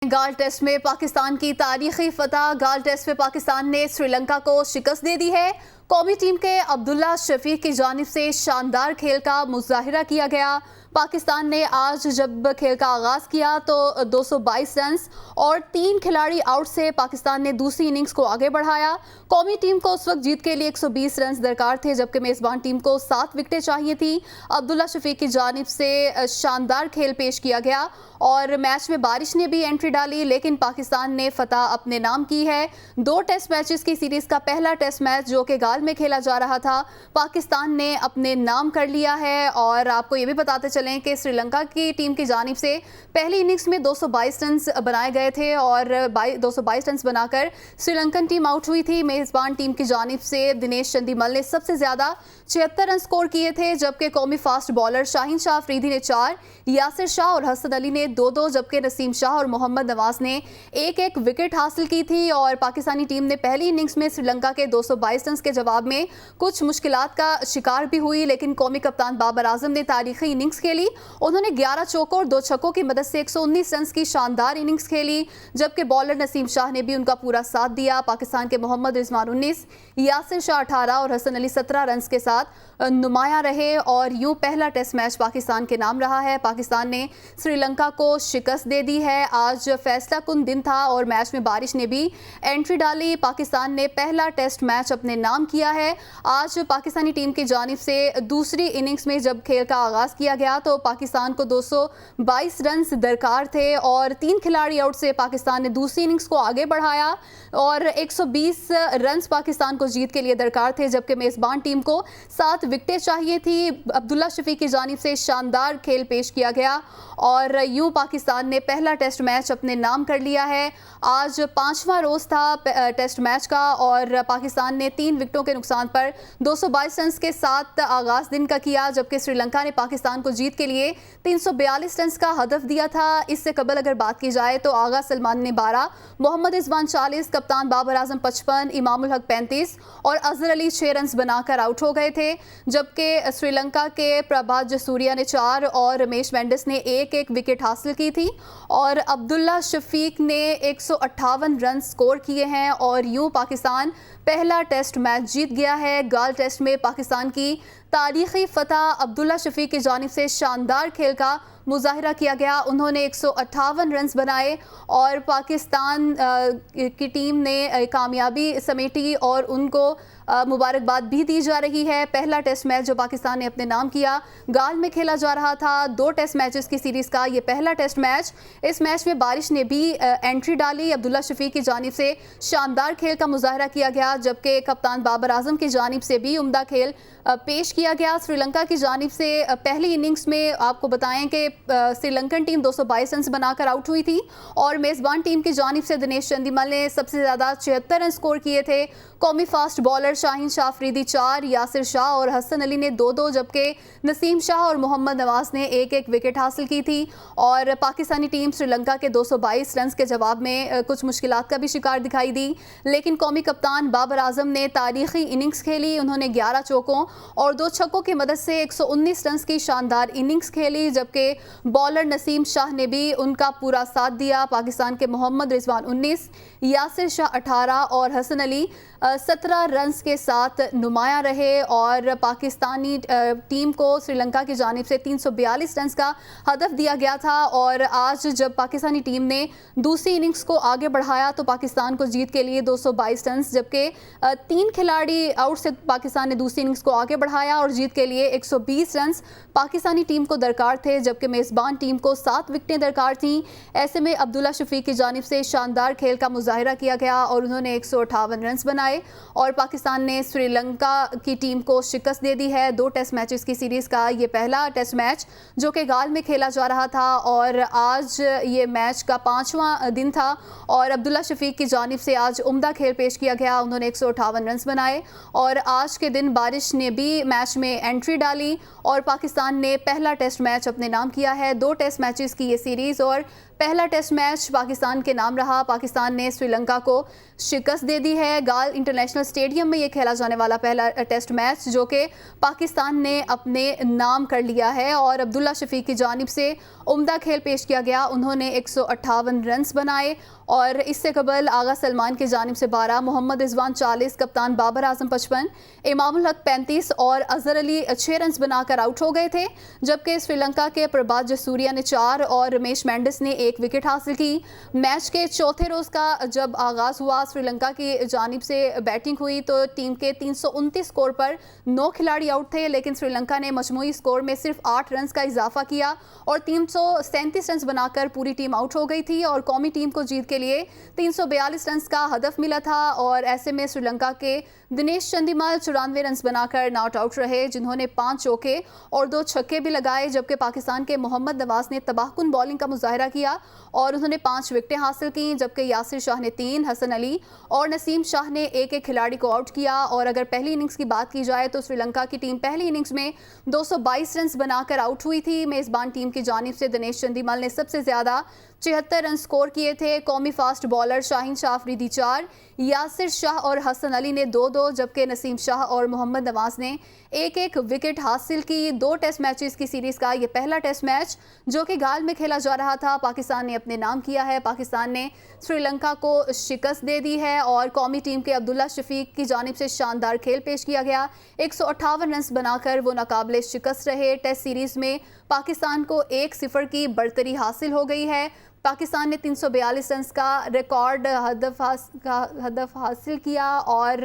گال ٹیسٹ میں پاکستان کی تاریخی فتح۔ گال ٹیسٹ میں پاکستان نے سری لنکا کو شکست دے دی ہے۔ قومی ٹیم کے عبداللہ شفیق کی جانب سے شاندار کھیل کا مظاہرہ کیا گیا۔ پاکستان نے آج جب کھیل کا آغاز کیا تو 222 رنز اور 3 کھلاڑی آؤٹ سے پاکستان نے دوسری اننگز کو آگے بڑھایا۔ قومی ٹیم کو اس وقت جیت کے لیے 120 رنز درکار تھے، جبکہ میزبان ٹیم کو 7 وکٹیں چاہیے تھی۔ عبداللہ شفیق کی جانب سے شاندار کھیل پیش کیا گیا اور میچ میں بارش نے بھی انٹری ڈالی، لیکن پاکستان نے فتح اپنے نام کی ہے۔ 2 ٹیسٹ میچز کی سیریز کا پہلا ٹیسٹ میچ جو کہ گال میں کھیلا جا رہا تھا، پاکستان نے اپنے نام کر لیا ہے۔ اور آپ کو یہ بھی بتاتے چلیں کہ سری لنکا کی ٹیم کی جانب سے پہلی اننگز میں 222 رنز بنائے گئے تھے اور 222 رنز بنا کر سری لنکن ٹیم آؤٹ ہوئی تھی۔ میزبان ٹیم کی جانب سے دنیش چندیمل نے سب سے زیادہ 76 رن سکور کیے تھے، جبکہ قومی فاسٹ بالر شاہین شاہ افریدی نے 4، یاسر شاہ اور حسن علی نے 2-2، جبکہ نسیم شاہ اور محمد نواز نے 1-1 وکٹ حاصل کی تھی۔ اور پاکستانی ٹیم نے پہلی اننگز میں سری لنکا کے 222 رنز کے جواب میں کچھ مشکلات کا شکار بھی ہوئی، لیکن قومی کپتان بابر اعظم نے تاریخی اننگز کھیلی۔ انہوں نے 11 چوکوں اور 2 چھکوں کی مدد سے 119 رنز کی شاندار اننگز کھیلی، جبکہ بالر نسیم شاہ نے بھی ان کا پورا ساتھ دیا۔ پاکستان کے محمد رضوان 19، یاسر شاہ 18 اور حسن علی 17 رنز کے ساتھ نمایاں رہے اور یوں پہلا ٹیسٹ میچ پاکستان کے نام رہا ہے۔ پاکستان نے سری لنکا کو شکست دے دی ہے۔ آج فیصلہ کن دن تھا اور میچ میں بارش نے بھی انٹری ڈالی۔ پاکستان نے پہلا ٹیسٹ میچ اپنے نام کیا ہے۔ آج پاکستانی ٹیم کی جانب سے دوسری اننگز میں جب کھیل کا آغاز کیا گیا تو پاکستان کو 222 رنز درکار تھے اور 3 کھلاڑی آؤٹ سے پاکستان نے دوسری اننگز کو آگے بڑھایا اور 120 رنز پاکستان کو جیت کے لیے درکار تھے، جبکہ میزبان ٹیم کو 7 وکٹیں چاہیے تھی۔ عبداللہ شفیق کی جانب سے شاندار کھیل پیش کیا گیا اور یوں پاکستان نے پہلا ٹیسٹ میچ اپنے نام کر لیا ہے۔ آج 5واں روز تھا ٹیسٹ میچ کا اور پاکستان نے 3 وکٹوں کے نقصان پر 222 رنز کے ساتھ آغاز دن کا کیا، جبکہ سری لنکا نے پاکستان کو جیت کے لیے 342 رنز کا ہدف دیا تھا۔ اس سے قبل اگر بات کی جائے تو آغا سلمان نے 12، محمد رضوان 40، کپتان بابر اعظم 55، امام الحق 35 اور اظہر علی 6 رنز بنا کر آؤٹ ہو گئے تھے، جبکہ سری لنکا کے پربھات جسوریا نے 4 اور رمیش مینڈس نے 1-1 وکٹ حاصل کی تھی اور عبداللہ شفیق نے 158 رن سکور کیے ہیں اور یوں پاکستان پہلا ٹیسٹ میچ جیت گیا ہے۔ گال ٹیسٹ میں پاکستان کی تاریخی فتح۔ عبداللہ شفیق کی جانب سے شاندار کھیل کا مظاہرہ کیا گیا، انہوں نے 158 رنز بنائے اور پاکستان کی ٹیم نے کامیابی سمیٹی اور ان کو مبارکباد بھی دی جا رہی ہے۔ پہلا ٹیسٹ میچ جو پاکستان نے اپنے نام کیا گال میں کھیلا جا رہا تھا، 2 ٹیسٹ میچز کی سیریز کا یہ پہلا ٹیسٹ میچ۔ اس میچ میں بارش نے بھی انٹری ڈالی۔ عبداللہ شفیق کی جانب سے شاندار کھیل کا مظاہرہ کیا گیا، جبکہ کپتان بابر اعظم کی جانب سے بھی عمدہ کھیل پیش کیا گیا۔ سری لنکا کی جانب سے پہلی اننگز میں آپ کو بتائیں کہ سری لنکن ٹیم 222 رنز بنا کر آؤٹ ہوئی تھی اور میزبان ٹیم کی جانب سے دنیش چندیمل نے سب سے زیادہ 76 رن سکور کیے تھے۔ قومی فاسٹ بالر شاہین شاہ افریدی 4، یاسر شاہ اور حسن علی نے 2-2، جبکہ نسیم شاہ اور محمد نواز نے 1-1 وکٹ حاصل کی تھی اور پاکستانی ٹیم سری لنکا کے 222 رنز کے جواب میں کچھ مشکلات کا بھی شکار دکھائی دی، لیکن قومی کپتان بابر اعظم نے تاریخی اننگز کھیلی۔ انہوں نے 11 چوکوں اور 2 چھکوں کی مدد سے 119 رنز کی شاندار اننگز کھیلی، جبکہ بالر نسیم شاہ نے بھی ان کا پورا ساتھ دیا۔ پاکستان کے محمد رضوان 19، یاسر شاہ 18 اور حسن علی 17 رنز کے ساتھ نمایاں رہے اور پاکستانی ٹیم کو سری لنکا کی جانب سے 342 رنز کا ہدف دیا گیا تھا اور آج جب پاکستانی ٹیم نے دوسری اننگز کو آگے بڑھایا تو پاکستان کو جیت کے لیے 222 رنز، جبکہ 3 کھلاڑی آؤٹ سے پاکستان نے دوسری اننگز کو آگے بڑھایا اور جیت کے لیے 120 رنز پاکستانی ٹیم کو درکار تھے، جبکہ میزبان ٹیم کو 7 وکٹیں درکار تھیں۔ ایسے میں عبداللہ شفیق کی جانب سے شاندار کھیل کا مظاہرہ کیا گیا اور انہوں نے 158 رنز بنائے اور پاکستان نے سری لنکا کی ٹیم کو شکست دے دی ہے۔ 2 ٹیسٹ میچز کی سیریز کا یہ پہلا ٹیسٹ میچ جو کہ گال میں کھیلا جا رہا تھا اور آج یہ میچ کا 5واں دن تھا اور عبداللہ شفیق کی جانب سے آج عمدہ کھیل پیش کیا گیا، انہوں نے 158 رنز بنائے اور آج کے دن بارش نے بھی میچ میں انٹری ڈالی اور پاکستان نے پہلا ٹیسٹ میچ اپنے نام کیا ہے۔ 2 ٹیسٹ میچز کی یہ سیریز اور پہلا ٹیسٹ میچ پاکستان کے نام رہا۔ پاکستان نے سری لنکا کو شکست دے دی ہے۔ گال انٹرنیشنل اسٹیڈیم میں یہ کھیلا جانے والا پہلا ٹیسٹ میچ جو کہ پاکستان نے اپنے نام کر لیا ہے، اور عبداللہ شفیق کی جانب سے عمدہ کھیل پیش کیا گیا۔ انہوں نے 158 رنز بنائے، اور اس سے قبل آغا سلمان کی جانب سے 12، محمد رضوان 40، کپتان بابر اعظم 55، امام الحق 35 اور اظہر علی 6 رنز بنا کر آؤٹ ہو گئے تھے، جبکہ سری لنکا کے پربھات جسوریا نے 4 اور رمیش مینڈس نے 1 وکٹ حاصل کی۔ میچ کے چوتھے روز کا جب آغاز ہوا، سری لنکا کی جانب سے بیٹنگ ہوئی تو ٹیم کے 329 سکور پر 9 کھلاڑی آؤٹ تھے، لیکن سری لنکا نے مجموعی سکور میں صرف 8 رنز کا اضافہ کیا اور 337 رنز بنا کر پوری ٹیم آؤٹ ہو گئی تھی، اور قومی ٹیم کو جیت کے لیے 342 رنز کا ہدف ملا تھا، اور ایسے میں سری لنکا کے دنیش چندیمل 94 رنز بنا کر ناٹ آؤٹ رہے، جنہوں نے 5 چوکے اور 2 چھکے بھی لگائے، جبکہ پاکستان کے محمد نواز نے تباہ کن بولنگ کا مظاہرہ کیا اور انہوں نے 5 وکٹیں حاصل کیں، جبکہ یاسر شاہ نے 3، حسن علی اور نسیم شاہ نے ایک کھلاڑی کو آؤٹ کیا۔ اور اگر پہلی اننگز کی بات کی جائے تو سری لنکا کی ٹیم پہلی اننگز میں 222 رنز بنا کر آؤٹ ہوئی تھی۔ میزبان ٹیم کی جانب سے دنیش چندیمل نے سب سے زیادہ 76 رن سکور کیے تھے۔ قومی فاسٹ بالر شاہین شاہ آفریدی 4، یاسر شاہ اور حسن علی نے 2-2، جبکہ نسیم شاہ اور محمد نواز نے 1-1 وکٹ حاصل کی۔ 2 ٹیسٹ میچز کی سیریز کا یہ پہلا ٹیسٹ میچ جو کہ گال میں کھیلا جا رہا تھا، پاکستان نے اپنے نام کیا ہے۔ پاکستان نے سری لنکا کو شکست دے دی ہے، اور قومی ٹیم کے عبداللہ شفیق کی جانب سے شاندار کھیل پیش کیا گیا۔ 158 رنز بنا کر وہ ناقابل شکست رہے۔ ٹیسٹ سیریز میں پاکستان کو 1-0 کی برتری حاصل ہو گئی ہے۔ پاکستان نے 342 رنز کا ریکارڈ ہدف حاصل کیا، اور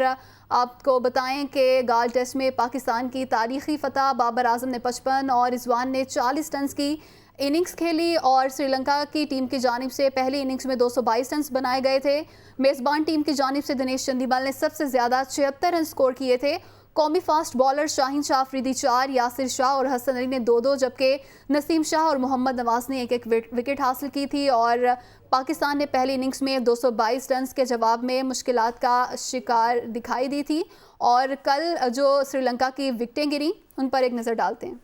آپ کو بتائیں کہ گال ٹیسٹ میں پاکستان کی تاریخی فتح، بابر اعظم نے 55 اور رضوان نے 40 رنز کی اننگز کھیلی، اور سری لنکا کی ٹیم کی جانب سے پہلی اننگز میں 222 رنز بنائے گئے تھے۔ میزبان ٹیم کی جانب سے دنیش چندیمل نے سب سے زیادہ 76 رن سکور کیے تھے۔ قومی فاسٹ بالر شاہین شاہ آفریدی 4، یاسر شاہ اور حسن علی نے 2-2، جبکہ نسیم شاہ اور محمد نواز نے 1-1 وکٹ حاصل کی تھی، اور پاکستان نے پہلی اننگز میں 222 رنز کے جواب میں مشکلات کا شکار دکھائی دی تھی، اور کل جو سری لنکا کی وکٹیں گریں ان پر ایک نظر ڈالتے ہیں۔